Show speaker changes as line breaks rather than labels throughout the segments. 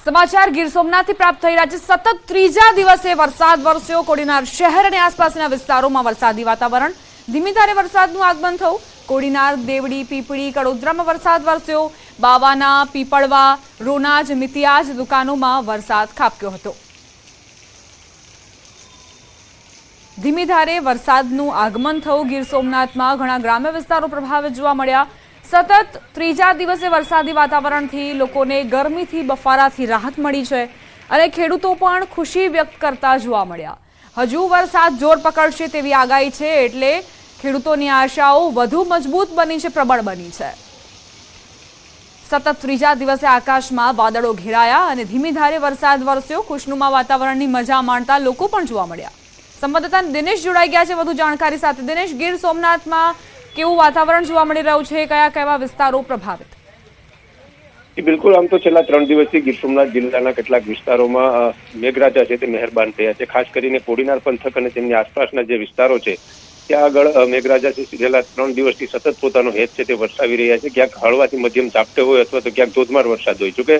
समाचार गीर सोमनाथથી પ્રાપ્ત થઈ રહ્યા છે। સતત ત્રીજા દિવસે વરસાદ વરસ્યો। કોડીનાર શહેર અને આસપાસના વિસ્તારોમાં વરસાદી વાતાવરણ। ધીમી ધારે વરસાદનું આગમન થયું। કોડીનાર, દેવડી, પીપળી, કડોદરામાં વરસાદ વરસ્યો। બાવાના, પીપળવા, રોનાજ, મિતિયાજ દુકાનોમાં વરસાદ ખાબક્યો હતો। ધીમી ધારે વરસાદનું આગમન થયું। ગીર સોમનાથમાં ઘણા ગ્રામ્ય વિસ્તારો પ્રભાવિત જોવા મળ્યા। સતત ત્રીજા દિવસે વરસાદી વાતાવરણથી લોકોને ગરમીથી બફારાથી રાહત મળી છે અને ખેડૂતો પણ ખુશી વ્યક્ત કરતા જોવા મળ્યા। હજુ વરસાદ જોર પકડશે તેવી આગાહી છે, એટલે ખેડૂતોની આશાઓ વધુ મજબૂત બની છે, પ્રબળ બની છે। સતત ત્રીજા દિવસે આકાશમાં વાદળો ઘેરાયા અને ધીમી ધારે વરસાદ વરસ્યો। ખુશનુમા વાતાવરણની મજા માણતા લોકો પણ જોવા મળ્યા। સંવાદદાતા દિનેશ જોડાઈ ગયા છે વધુ જાણકારી સાથે। દિનેશ, ગીર સોમનાથમાં કેવું વાતાવરણ જોવા મળી રહ્યું છે? કયા કયા વિસ્તારો પ્રભાવિત?
બિલકુલ, આમ તો છેલ્લા 3 દિવસથી ગીર સોમનાથ જિલ્લાના કેટલાક વિસ્તારોમાં મેઘરાજા છે તે મહેરબાન થયા છે। ખાસ કરીને કોડીનાર પંથક અને તેમની આસપાસના જે વિસ્તારો છે ત્યાં આગળ મેઘરાજા છે છેલ્લા 3 દિવસથી સતત પોતાનો હેત છે તે વરસાવી રહ્યા છે। ક્યાંક હળવાથી મધ્યમ ઝાપટે હોય અથવા તો ક્યાંક ધોધમાર વરસાદ હોય। જોકે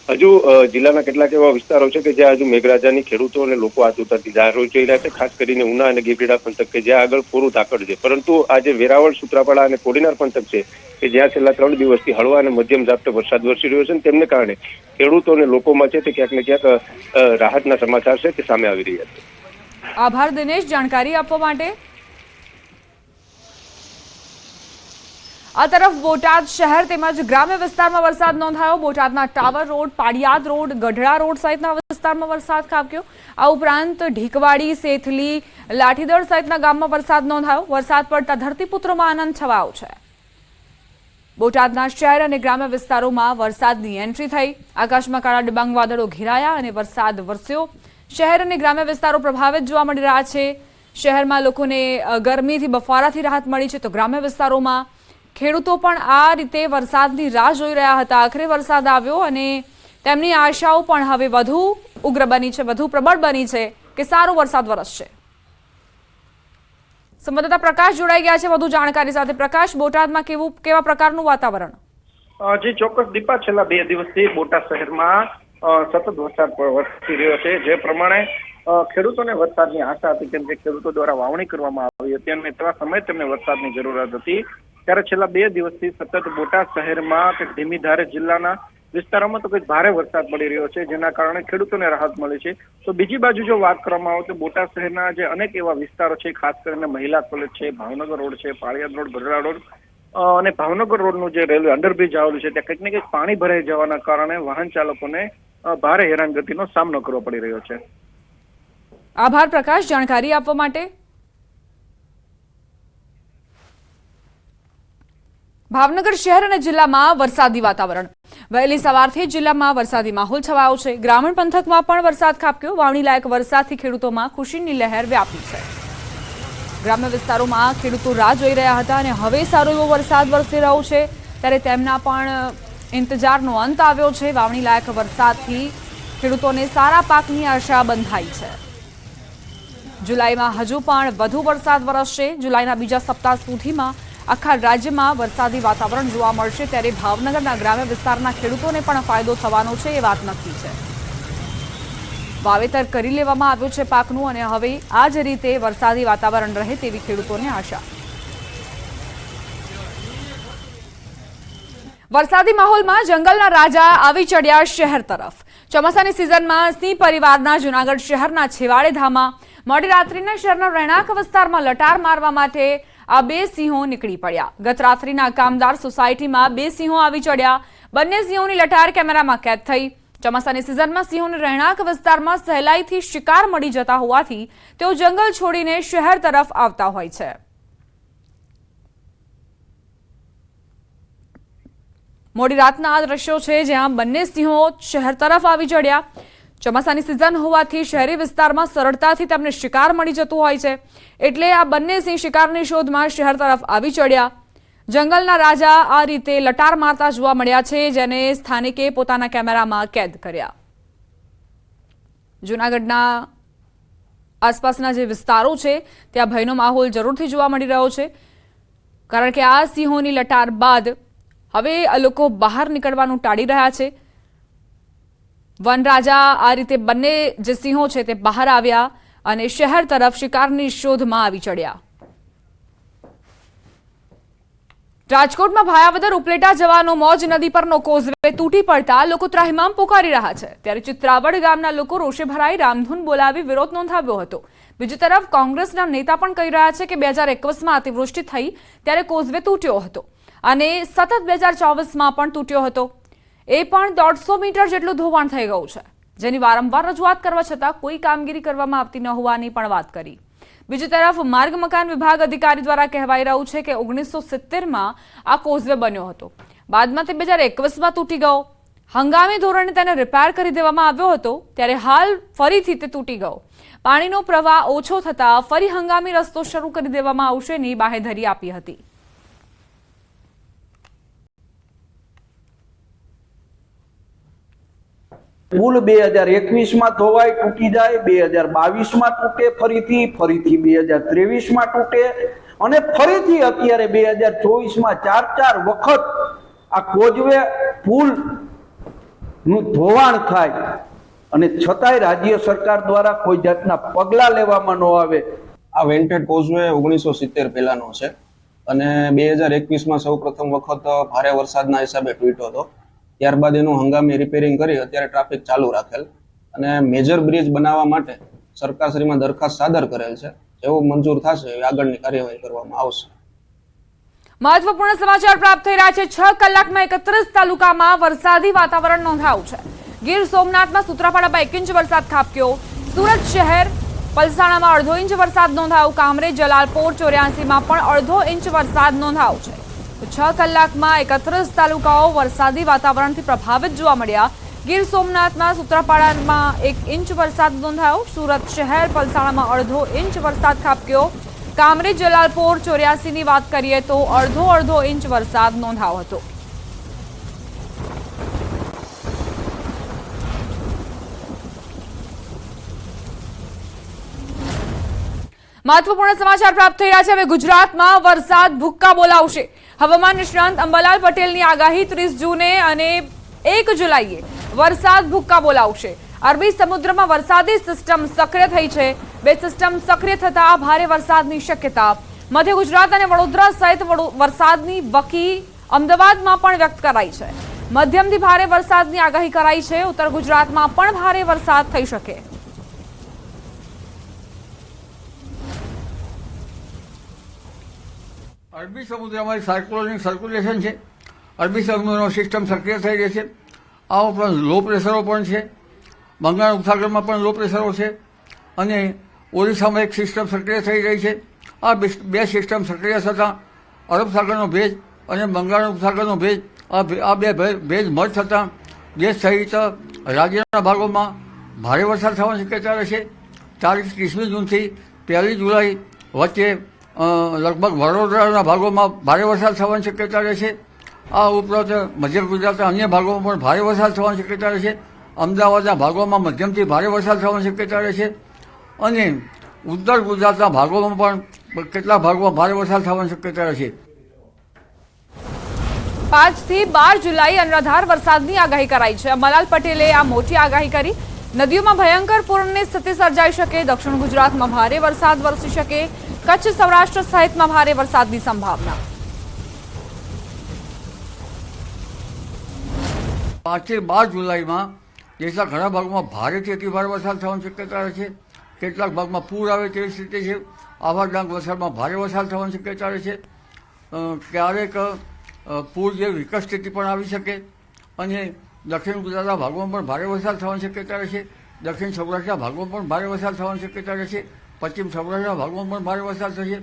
હજુ જિલ્લાના કેટલાક એવા વિસ્તારો છે કે જ્યાં હજુ મેઘરાજાની ખેડૂતો અને લોકો આતુરતાથી રાહ જોઈ રહ્યા છે। ખાસ કરીને ઉના અને ગીરગઢડા પંથક કે જ્યાં આગળ પૂરું ધાકડ છે, પરંતુ આજે વેરાવળ, સૂત્રાપાડા અને કોડીનાર પંથક છે કે જ્યાં છેલ્લા 3 દિવસથી હળવા અને મધ્યમ ઝાપટે વરસાદ વરસી રહ્યો છે, તેમને કારણે ખેડૂતો અને લોકોમાં છે તે ક્યાંક ને ક્યાંક રાહતના સમાચાર છે તે સામે આવી રહ્યા છે।
આભાર દિનેશ, જાણકારી આપવા માટે। આ તરફ બોટાદ શહેર તેમજ ગ્રામ્ય વિસ્તારમાં વરસાદ નોંધાયો। બોટાદના tower road, પાડિયાદ road, Gadhada road સહિતના વિસ્તારમાં વરસાદ ખાબક્યો। આ ઉપરાંત ઢીકવાડી, સેથલી, લાઠીદળ સહિતના ગામમાં વરસાદ નોંધાયો। વરસાદ પડતા ધરતીપુત્રોમાં આનંદ છવાયો છે। બોટાદના શહેર અને ગ્રામ્ય વિસ્તારોમાં વરસાદની એન્ટ્રી થઈ। આકાશમાં કાળા ડિબાંગ વાદળો ઘેરાયા અને વરસાદ વરસ્યો। શહેર અને ગ્રામ્ય વિસ્તારો પ્રભાવિત જોવા મળી રહ્યા છે। શહેરમાં લોકોને ગરમીથી, બફારાથી રાહત મળી છે, તો ગ્રામ્ય વિસ્તારોમાં ખેડૂતો પણ આ રીતે વરસાદની રાહ જોઈ રહ્યા હતા। આખરે વરસાદ આવ્યો અને તેમની આશાઓ પણ હવે વધુ ઉગ્ર બની છે, વધુ પ્રબળ બની છે કે સારો વરસાદ વરસશે। સંવાદદાતા પ્રકાશ જોડાઈ ગયા છે વધુ જાણકારી સાથે। પ્રકાશ, બોટાદમાં કેવા પ્રકારનું વાતાવરણ?
જી ચોક્કસ દીપા, છેલ્લા 2 દિવસથી બોટાદ શહેરમાં સતત વરસાદ વરસી રહ્યો છે। જે પ્રમાણે ખેડૂતોને વરસાદની આશા હતી, કેમ કે ખેડૂતો દ્વારા વાવણી કરવામાં આવી હતી અને તેવા સમયે તેમને વરસાદની જરૂરત હતી, ત્યારે છેલ્લા 2 દિવસથી સતત બોટાદ શહેરમાં કે ધીમી ધારે જિલ્લાના વિસ્તારોમાં તો કંઈક ભારે વરસાદ પડી રહ્યો છે, જેના કારણે ખેડૂતોને રાહત મળી છે। તો બીજી બાજુ જો વાત કરવામાં આવે તો બોટાદ શહેરના જે અનેક એવા વિસ્તારો છે, ખાસ કરીને મહિલા કોલેજ છે, ભાવનગર રોડ છે, પાળિયાદ રોડ, ગઢડા રોડ અને ભાવનગર રોડનું જે રેલવે અંડરબ્રિજ આવેલું છે, ત્યાં કંઈક ને કંઈક પાણી ભરાઈ જવાના કારણે વાહન ચાલકોને ભારે હેરાનગતિનો સામનો કરવો પડી રહ્યો છે।
આભાર પ્રકાશ, જાણકારી આપવા માટે। ભાવનગર શહેર અને જિલ્લામાં વરસાદી વાતાવરણ। વહેલી સવારથી જિલ્લામાં વરસાદી માહોલ છવાયો છે। ગ્રામીણ પંથકમાં પણ વરસાદ ખાબક્યો। વાવણી લાયક વરસાદથી ખેડૂતોમાં ખુશીની લહેર વ્યાપી છે। ગ્રામ્ય વિસ્તારોમાં ખેડૂતો રાહ જોઈ રહ્યા હતા અને હવે સારો એવો વરસાદ વરસી રહ્યો છે, ત્યારે તેમના પણ ઇંતજારનો અંત આવ્યો છે। વાવણી લાયક વરસાદથી ખેડૂતોને સારા પાકની આશા બંધાઈ છે। જુલાઈમાં હજુ પણ વધુ વરસાદ વરસશે। જુલાઈના બીજા સપ્તાહ સુધીમાં આખા રાજ્યમાં વરસાદી વાતાવરણ જોવા મળશે, ત્યારે ભાવનગરના ગ્રામ્ય વિસ્તારના ખેડૂતોને પણ ફાયદો થવાનો છે એ વાત નક્કી છે। વાવેતર કરી લેવામાં આવ્યું છે પાકનું અને હવે આ જ રીતે વરસાદી વાતાવરણ રહે તેવી ખેડૂતોને આશા। વરસાદી માહોલમાં જંગલના રાજા આવી ચડ્યા શહેર તરફ। ચોમાસાની સિઝનમાં સિંહ પરિવારના જૂનાગઢ શહેરના છેવાડે ધામા મોડી રાત્રિના શહેરના રહેણાંક વિસ્તારમાં લટાર મારવા માટે આ 2 સિંહો નીકળી પડ્યા। ગત રાત્રિના કામદાર સોસાયટીમાં 2 સિંહો આવી ચડ્યા। બંને સિંહોની લટાર કેમેરામાં કેદ થઈ। ચોમાસાની સિઝનમાં સિંહોને રહેણાંક વિસ્તારમાં સહેલાઈથી શિકાર મળી જતા હોવાથી તેઓ જંગલ છોડીને શહેર તરફ આવતા હોય છે। મોડી રાતના આ દ્રશ્યો છે જ્યાં બંને સિંહો શહેર તરફ આવી ચડ્યા। ચોમાસાની સિઝન હોવાથી શહેરી વિસ્તારમાં સરળતાથી તેમને શિકાર મળી જતું હોય છે, એટલે આ બંને સિંહ શિકારની શોધમાં શહેર તરફ આવી ચડ્યા। જંગલના રાજા આ રીતે લટાર મારતા જોવા મળ્યા છે, જેને સ્થાનિકે પોતાના કેમેરામાં કેદ કર્યા। જૂનાગઢના આસપાસના જે વિસ્તારો છે ત્યાં ભયનો માહોલ જરૂરથી જોવા મળી રહ્યો છે, કારણ કે આ સિંહોની લટાર બાદ હવે લોકો બહાર નીકળવાનું ટાળી રહ્યા છે। વનરાજા આ રીતે બંને જે સિંહો છે તે બહાર આવ્યા અને શહેર તરફ શિકારની શોધમાં આવી ચડ્યા. રાજકોટમાં ભાયાવદર ઉપલેટા જવાનો મોજ નદી પરનો કોઝવે તૂટી પડતા લોકો ત્રાહિમામ પોકારી રહ્યા છે. ત્યારે ચિત્રાવડ ગામના લોકો રોષે ભરાઈ રામધૂન બોલાવી વિરોધ નોંધાવ્યો હતો. બીજી તરફ કોંગ્રેસના નેતા પણ કહી રહ્યા છે કે 2021માં અતિવૃષ્ટિ થઈ ત્યારે કોઝવે તૂટ્યો હતો અને સતત 2024માં પણ તૂટ્યો હતો. એ પણ 150 મીટર જેટલું ધોવાણ થઈ ગયું છે, જેની વારંવાર રજૂઆત કરવા છતાં કોઈ કામગીરી કરવામાં આવતી ન હોવાની પણ વાત કરી. બીજી તરફ માર્ગ મકાન વિભાગ અધિકારી દ્વારા કહેવાઈ રહ્યું છે કે 1970માં આ કોઝવે બન્યો હતો, બાદમાં તે 2021માં તૂટી ગયો. હંગામી ધોરણે તેને રિપેર કરી દેવામાં આવ્યો હતો, ત્યારે હાલ ફરીથી તે તૂટી ગયો. પાણીનો પ્રવાહ ઓછો થતાં ફરી હંગામી રસ્તો શરૂ કરી દેવામાં આવશેની બાહેધરી આપી હતી.
પુલ 2021માં ધોવાય તૂટી જાય, 2022માં તૂટે, ફરીથી 2023માં તૂટે અને ફરીથી અત્યારે 2024માં 4 વખત આ કોઝવે પુલ નું ધોવાણ થાય અને છતાંય રાજ્ય સરકાર દ્વારા કોઈ જાતના પગલા લેવામાં ન આવે.
આ વેન્ટેડ કોઝવે 1970 પહેલાનો છે અને 2021માં સૌ પ્રથમ વખત ભારે વરસાદના હિસાબે તૂટ્યો હતો. ત્યારબાદ એનું હંગામી રિપેરિંગ કરી અત્યારે ટ્રાફિક ચાલુ રાખેલ અને મેજર બ્રિજ બનાવવા માટે સરકારશ્રીમાં દરખાસ્ત સાદર કરેલ છે. જેવું મંજૂર થશે એવી આગળની કાર્યવાહી કરવામાં આવશે.
મહત્વપૂર્ણ સમાચાર પ્રાપ્ત થઈ રહ્યા છે. 6 કલાકમાં 31 તાલુકામાં વરસાદી વાતાવરણ નોંધાયું છે. ગીર સોમનાથમાં સૂત્રાપાડામાં 1 ઇંચ વરસાદ ખાબક્યો. સુરત શહેર પલસાણામાં 1/2 ઇંચ વરસાદ નોંધાયો. કામરેજ, જલાલપોર, 84માં પણ 1/2 ઇંચ વરસાદ નોંધાયો છે. 6 કલાકમાં 31 તાલુકાઓ વરસાદી વાતાવરણથી પ્રભાવિત જોવા મળ્યા. ગીર સોમનાથમાં સૂત્રાપાડામાં 1 ઇંચ વરસાદ નોંધાયો. સુરત શહેર પલસાણામાં 1/2 ઇંચ વરસાદ ખાબક્યો. કામરેજ, જલાલપોર, 84ની વાત કરીએ તો 1/2 ઇંચ વરસાદ નોંધાયો હતો. મહત્વપૂર્ણ સમાચાર પ્રાપ્ત થઈ રહ્યા છે. હવે ગુજરાતમાં વરસાદ ભૂક્કા બોલાવશે. હવામાન નિષ્ણાંત અંબાલાલ પટેલની આગાહી 30 જૂને અને 1 જુલાઈએ વરસાદ ભૂક્કા બોલાવશે. અરબી સમુદ્રમાં વરસાદી સિસ્ટમ સક્રિય થઈ છે. 2 સિસ્ટમ સક્રિય થતા ભારે વરસાદની શક્યતા મધ્ય ગુજરાત અને વડોદરા સહિત વરસાદની વકી અમદાવાદમાં પણ વ્યક્ત કરાઈ છે. મધ્યમથી ભારે વરસાદની આગાહી કરાઈ છે. ઉત્તર ગુજરાતમાં પણ ભારે વરસાદ થઈ શકે.
અરબી સમુદ્રમાં સાયક્લોનિક સર્ક્યુલેશન છે. અરબી સમુદ્રનો સિસ્ટમ સક્રિય થઈ રહી છે. આ ઉપરાંત લો પ્રેશરો પણ છે. બંગાળ ઉપસાગરમાં પણ લો પ્રેશરો છે અને ઓરિસ્સામાં એક સિસ્ટમ સક્રિય થઈ રહી છે. આ 2 સિસ્ટમ સક્રિય થતાં અરબ સાગરનો ભેજ અને બંગાળ ઉપસાગરનો ભેજ આ બે ભેજ મર્જ થતાં દેશ સહિત રાજ્યના ભાગોમાં ભારે વરસાદ થવાની શક્યતા રહેશે. તારીખ 30મી જૂનથી 1 જુલાઈ વચ્ચે લગભગ વડોદરાના ભાગોમાં ભારે વરસાદ થવાની શક્યતા રહેશે. આ ઉપરાંત મધ્ય ગુજરાતના અન્ય ભાગોમાં પણ ભારે વરસાદ થવાની શક્યતા રહેશે. અમદાવાદના ભાગોમાં મધ્યમથી ભારે વરસાદ થવાની શક્યતા રહેશે અને ઉત્તર ગુજરાતના ભાગોમાં પણ કેટલાક ભાગોમાં ભારે વરસાદ થવાની શક્યતા રહેશે.
5 થી 12 જુલાઈ અનરાધાર વરસાદની આગાહી કરાઈ છે. અંબાલાલ પટેલે આ મોટી આગાહી કરી. નદીઓમાં ભયંકર પૂરની સ્થિતિ સર્જાઈ શકે. દક્ષિણ ગુજરાતમાં ભારે વરસાદ વરસી શકે. કચ્છ, સૌરાષ્ટ્ર સહિતમાં ભારે વરસાદની સંભાવના.
5 થી 12 જુલાઈમાં દેશના ઘણા ભાગોમાં ભારેથી અતિભારે વરસાદ થવાની શક્યતા રહેશે. કેટલાક ભાગમાં પૂર આવે તેવી સ્થિતિ છે. આવા ડાંગ વરસાદમાં ભારે વરસાદ થવાની શક્યતા રહેશે. ક્યારેક પૂર જેવી વિકટ સ્થિતિ પણ આવી શકે અને દક્ષિણ ગુજરાતના ભાગોમાં પણ ભારે વરસાદ થવાની શક્યતા રહેશે. દક્ષિણ સૌરાષ્ટ્રના ભાગોમાં પણ ભારે વરસાદ થવાની શક્યતા રહેશે. પશ્ચિમ સૌરાષ્ટ્રના ભાગોમાં પણ ભારે વરસાદ થશે.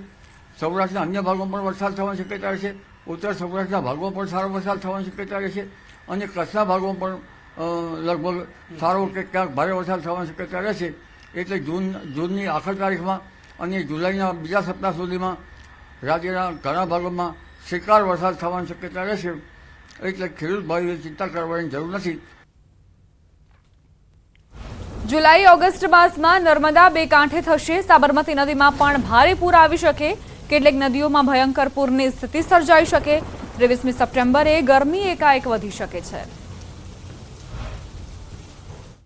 સૌરાષ્ટ્રના અન્ય ભાગોમાં પણ વરસાદ થવાની શક્યતા રહેશે. ઉત્તર સૌરાષ્ટ્રના ભાગોમાં પણ સારો વરસાદ થવાની શક્યતા રહેશે અને કચ્છના ભાગોમાં પણ લગભગ સારો કે ક્યાંક ભારે વરસાદ થવાની શક્યતા રહેશે. એટલે જૂનની આખર તારીખમાં અને જુલાઈના બીજા સપ્તાહ સુધીમાં રાજ્યના ઘણા ભાગોમાં શિકાર વરસાદ થવાની શક્યતા રહેશે. એટલે ખેડૂત ભાઈઓએ ચિંતા કરવાની જરૂર નથી.
જુલાઈ ઓગસ્ટ માસમાં નર્મદા 2 કાંઠે થશે. સાબરમતી નદીમાં પણ ભારે પૂર આવી શકે. કેટલીક નદીઓમાં ભયંકર પૂરની સ્થિતિ સર્જાઈ શકે. 23મી સપ્ટેમ્બરે ગરમી એકાએક વધી શકે છે.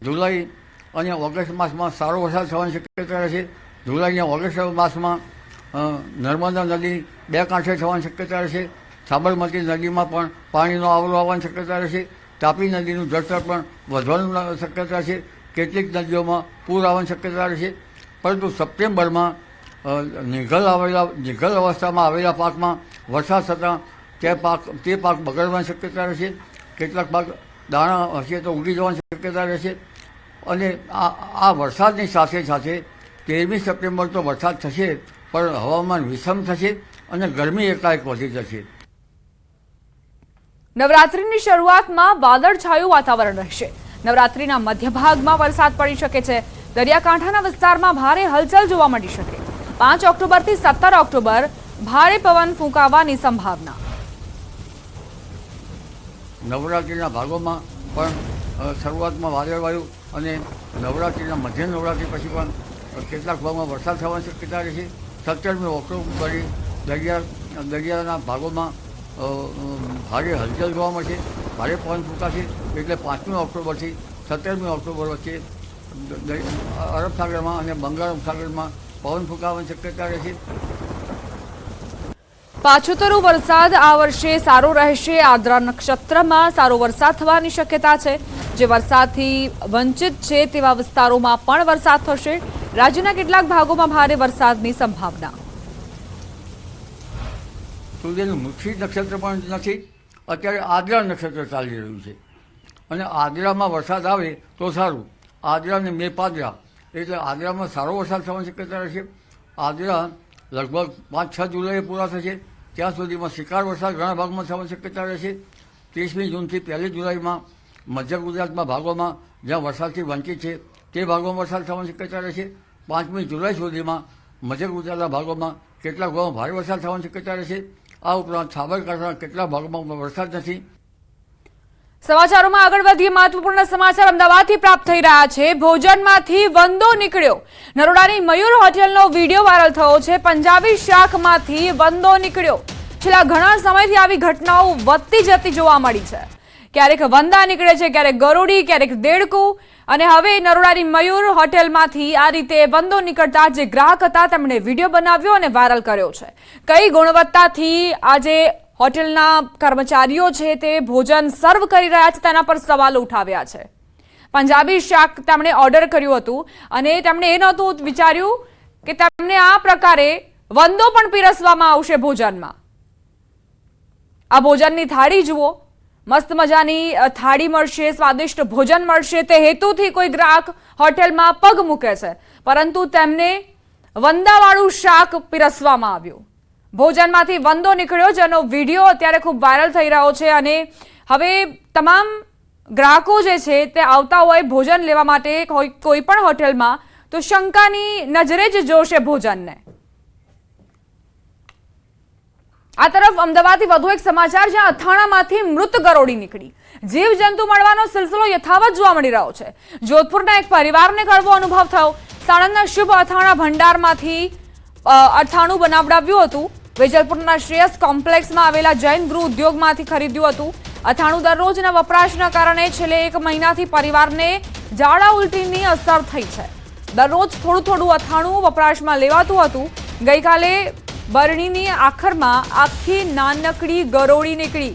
જુલાઈ અને ઓગસ્ટ માસમાં સારો વરસાદ થવાની શક્યતા રહે છે. જુલાઈ અને ઓગસ્ટ માસમાં નર્મદા નદી બે કાંઠે થવાની શક્યતા રહેશે. સાબરમતી નદીમાં પણ પાણીનો આવરો આવવાની શક્યતા રહેશે. તાપી નદીનું જળસ્તર પણ વધવાની શક્યતા છે. કેટલીક નદીઓમાં પૂર આવવાની શક્યતા રહેશે. પરંતુ સપ્ટેમ્બરમાં નિઘલ અવસ્થામાં આવેલા પાકમાં વરસાદ થતાં તે પાક બગડવાની શક્યતા રહેશે. કેટલાક પાક દાણા હશે તો ઉગી જવાની શક્યતા રહેશે. અને આ વરસાદની સાથે સાથે 13મી સપ્ટેમ્બર તો વરસાદ થશે, પણ હવામાન વિષમ થશે અને ગરમી એકાએક વધી જશે.
નવરાત્રિની શરૂઆતમાં વાદળછાયું વાતાવરણ રહેશે. નવરાત્રિના મધ્ય ભાગમાં વરસાદ પડી શકે છે. દરિયાકાંઠાના વિસ્તારમાં ભારે હલચલ જોવા મળી શકે. 5 ઓક્ટોબરથી 17 ઓક્ટોબર ભારે પવન ફૂંકાવાની સંભાવના.
નવરાત્રિના ભાગોમાં પણ શરૂઆતમાં વાદળવાયું અને નવરાત્રિના મધ્ય નવરાત્રિ પછી પણ કેટલાક ભાગમાં વરસાદ થવાની શક્યતા રહેશે. 17મી ઓક્ટોબરે દરિયાના ભાગોમાં ભારે હલચલ જોવા મળશે, ભારે પવન ફૂંકાશે. એટલે 5મી ઓક્ટોબરથી 17મી ઓક્ટોબર વચ્ચે અરબ સાગરમાં અને બંગાળ ઉપસાગરમાં પવન ફૂંકાવાની શક્યતા રહેશે.
પાછોતરો વરસાદ આ વર્ષે સારો રહેશે. આદ્રા નક્ષત્રમાં સારો વરસાદ થવાની શક્યતા છે. જે વરસાદથી વંચિત છે તેવા વિસ્તારોમાં પણ વરસાદ થશે. રાજ્યના કેટલાક ભાગોમાં ભારે વરસાદની સંભાવના.
સૂર્યનું મુખી નક્ષત્ર પણ નથી. અત્યારે આદ્રા નક્ષત્ર ચાલી રહ્યું છે અને આદ્રામાં વરસાદ આવે તો સારું. આદ્રા અને મેપાદ્રા એટલે આદ્રામાં સારો વરસાદ થવાની શક્યતા રહેશે. આદ્રા લગભગ 5-6 જુલાઈએ પૂરા થશે. ત્યાં સુધીમાં શિકાર વરસાદ ઘણા ભાગમાં થવાની શક્યતા રહેશે. 30મી જૂનથી 1 જુલાઈમાં મધ્ય ગુજરાતમાં ભાગોમાં જ્યાં વરસાદથી વંચિત છે તે ભાગોમાં વરસાદ થવાની શક્યતા રહેશે. 5મી જુલાઈ સુધીમાં મધ્ય ગુજરાતના ભાગોમાં કેટલાક ભાગોમાં ભારે વરસાદ થવાની શક્યતા રહેશે. આ ઉપરાંત સાબરકાંઠાના કેટલાક ભાગોમાં વરસાદ નથી.
સમાચારોમાં આગળ વધીએ. મહત્વપૂર્ણ સમાચાર અમદાવાદથી પ્રાપ્ત થઈ રહ્યા છે. ભોજનમાંથી વંદો નીકળ્યો. નરોડાની મયુર હોટેલનો વિડીયો વાયરલ થયો છે. પંજાબી શાકમાંથી વંદો નીકળ્યો. છેલ્લા ઘણા સમયથી આવી ઘટનાઓ વધતી જતી જોવા મળી છે. ક્યારેક વંદા નીકળે છે, ક્યારેક ગરોડી, ક્યારેક દેડકું. અને હવે નરોડાની મયુર હોટેલમાંથી આ રીતે વંદો નીકળતા જે ગ્રાહક હતા તેમણે વિડીયો બનાવ્યો અને વાયરલ કર્યો છે. કઈ ગુણવત્તાથી આજે હોટેલના કર્મચારીઓ છે તે ભોજન સર્વ કરી રહ્યા છે તેના પર સવાલો ઉઠાવ્યા છે. પંજાબી શાક તેમણે ઓર્ડર કર્યું હતું અને તેમણે એ નહોતું વિચાર્યું કે તેમને આ પ્રકારે વંદો પણ પીરસવામાં આવશે ભોજનમાં. આ ભોજનની થાળી જુઓ. મસ્ત મજાની થાળી મળશે, સ્વાદિષ્ટ ભોજન મળશે તે હેતુથી કોઈ ગ્રાહક હોટેલમાં પગ મૂકે છે, પરંતુ તેમને વંદાવાળું શાક પીરસવામાં આવ્યું. ભોજનમાંથી વંદો નીકળ્યો જેનો વિડીયો અત્યારે ખૂબ વાયરલ થઈ રહ્યો છે અને હવે તમામ ગ્રાહકો જે છે તે આવતા હોય ભોજન લેવા માટે કોઈ પણ હોટેલમાં તો શંકાની નજરે જ જોશે ભોજનને. આ તરફ અમદાવાદથી વધુ એક સમાચાર જ્યાં અથાણામાંથી મૃત ગરોળી નીકળી. જીવજંતુ મળવાનો સિલસિલો યથાવત જોવા મળી રહ્યો છે. જોધપુરના એક પરિવારને કડવો અનુભવ થયો. સાણંદના શુભ અથાણા ભંડારમાંથી અથાણું બનાવડાવ્યું હતું. વેજલપુરના શ્રેયસ કોમ્પ્લેક્સમાં આવેલા જૈન ગૃહ ઉદ્યોગમાંથી ખરીદ્યું હતું. અથાણું દરરોજના વપરાશના કારણે છેલ્લે 1 મહિનાથી પરિવારને ઝાડા ઉલટીની અસર થઈ છે. દરરોજ થોડું અથાણું વપરાશમાં લેવાતું હતું. ગઈકાલે બરણીની આખરમાં આખી નાનકડી ગરોળી નીકળી.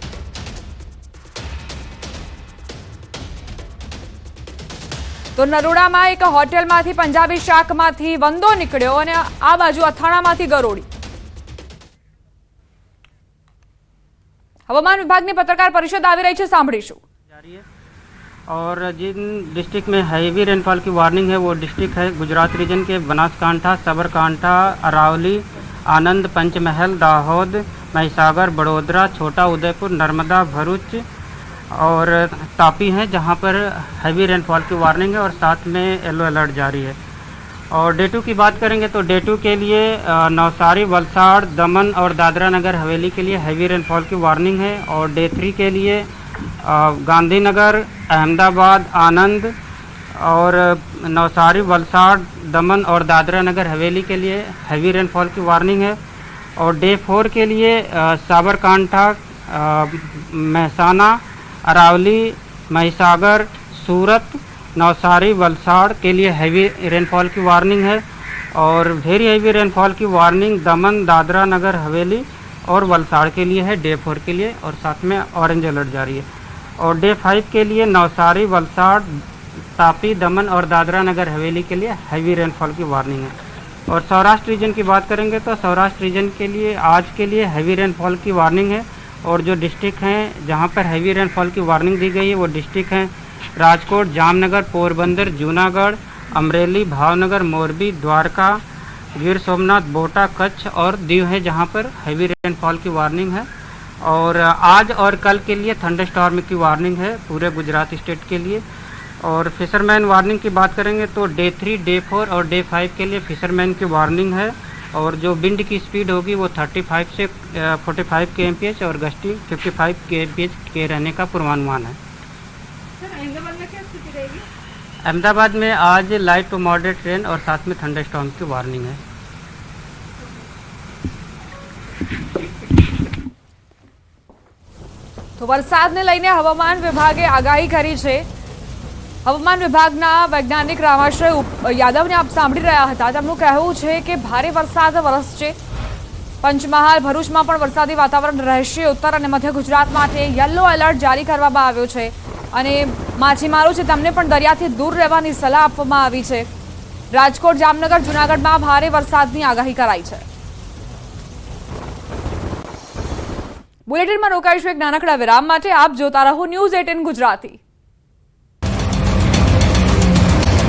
તો નરોડામાં એક હોટેલમાંથી પંજાબી શાકમાંથી વંદો નીકળ્યો અને આ બાજુ અથાણામાંથી ગરોળી. હવામાન વિભાગની પત્રકાર પરિષદ આવી રહી છે, સાંભળીશું.
और जिन डिस्ट्रिक्ट में हैवी रेनफॉल की वार्निंग है वो डिस्ट्रिक्ट है गुजरात रीजन के बनासकांठा, साबरकांठा, अरावली, आनंद, पंचमहल, दाहोद, महिसागर, बड़ोदरा, छोटा उदयपुर, नर्मदा, भरूच और तापी हैं जहां पर हैवी रेनफॉल की वार्निंग है और साथ में येलो अलर्ट जारी है. और डे 2 की बात करेंगे तो डे 2 के लिए नवसारी, वलसाड़, दमन और दादरा नगर हवेली के लिए हैवी रेनफॉल की वार्निंग है. और डे 3 के लिए गांधीनगर, अहमदाबाद, आनंद और नवसारी, वलसाड़, दमन और दादरा नगर हवेली के लिए हैवी रेनफॉल की वार्निंग है. और डे 4 के लिए साबरकांठा, महसाना, अरावली, महिसागर, सूरत नवसारी वलसाड़ के लिए हैवी रेनफॉल की वार्निंग है और वेरी हैवी रेनफॉल की वार्निंग दमन दादरा नगर हवेली और वलसाड़ के लिए है डे 4 के लिए, और साथ में ऑरेंज अलर्ट जारी है। और डे 5 के लिए नवसारी वलसाड़ तापी दमन और दादरा नगर हवेली के लिए हैवी रेनफॉल की वार्निंग है। और सौराष्ट्र रीजन की बात करेंगे तो सौराष्ट्र रीजन के लिए आज के लिए हैवी रेनफॉल की वार्निंग है। और जो डिस्ट्रिक्ट हैं जहां पर हैवी रेनफॉल की वार्निंग दी गई है वो डिस्ट्रिक्ट हैं राजकोट, जामनगर, पोरबंदर, जूनागढ़, अमरेली, भावनगर, मोरबी, द्वारका, गिर सोमनाथ, बोटा, कच्छ और दीव है जहां पर हैवी रेनफॉल की वार्निंग है। और आज और कल के लिए थंडरस्टॉर्म की वार्निंग है पूरे गुजरात स्टेट के लिए। और फिशरमैन वार्निंग की बात करेंगे तो डे 3, डे 4 और डे 5 के लिए फिशरमैन की वार्निंग है। और जो विंड की स्पीड होगी वो 35 से 45 kmph और गस्टिंग 55 kmph के रहने का पूर्वानुमान है।
अहमदाबाद में क्या स्थिति रहेगी?
अहमदाबाद में आज लाइट टू मॉडरेट रेन और साथ में थंडरस्टॉर्म की वार्निंग है।
તો વરસાદને લઈને હવામાન વિભાગે આગાહી કરી છે। હવામાન વિભાગના વૈજ્ઞાનિક રામાશ્રય યાદવને આપ સાંભળી રહ્યા હતા। તેમનું કહેવું છે કે ભારે વરસાદ વરસશે। પંચમહાલ, ભરૂચમાં પણ વરસાદી વાતાવરણ રહેશે। ઉત્તર અને મધ્ય ગુજરાત માટે યલો એલર્ટ જારી કરવામાં આવ્યો છે અને માછીમારો છે તેમને પણ દરિયાથી દૂર રહેવાની સલાહ આપવામાં આવી છે। રાજકોટ, જામનગર, જૂનાગઢમાં ભારે વરસાદની આગાહી કરાઈ છે। બુલેટિનમાં રોકાઈશું એક નાનકડા વિરામ માટે। આપ જોતા રહો ન્યૂઝ 18 ગુજરાતી।